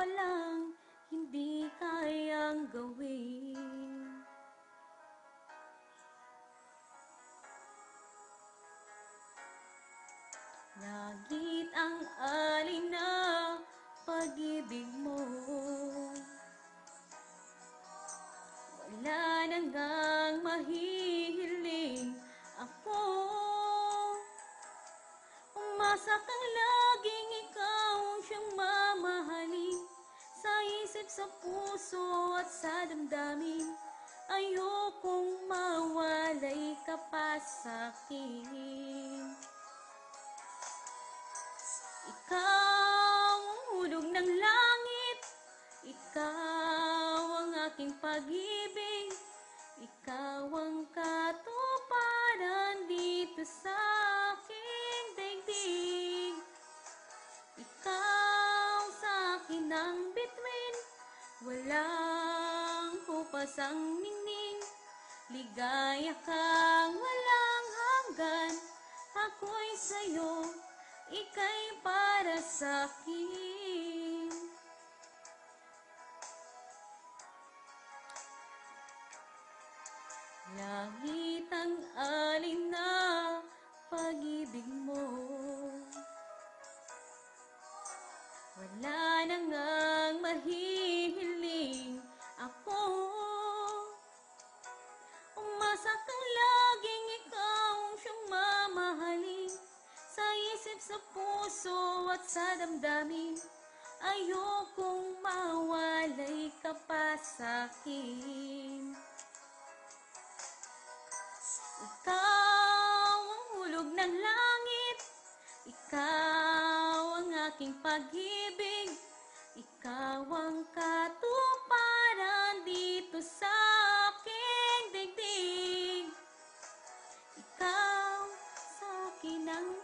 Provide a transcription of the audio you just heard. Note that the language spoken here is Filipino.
walang hindi kayang gawin. Langit ang alin na pag-ibig mo, wala na ngang mahihiling ako. Umasa kang laging ikaw ang siyang mamahalin, sa isip, sa puso at sa damdamin. Ayokong mawalay ka pa sa'kin. Ikaw ang hulog ng langit, ikaw ang aking pag-ibig, ikaw ang katuparan dito sa aking daigdig. Ikaw sa akin ang bituin, walang hupas ang ningning. Ligaya kang walang hanggan, ako'y sa'yo, ika'y para sa'kin. Langit ang alin na pag-ibig mo, wala na ngang mahihiling ako. Umasa kang laging ikaw ang siyang mamahalin, sa isip, sa puso at sa damdamin. Ayokong mawalay ka pa sa'kin. Ikaw ang hulog ng langit, ikaw ang aking pag-ibig, ikaw ang katuparan dito sa aking daigdig. Ikaw sa akin ang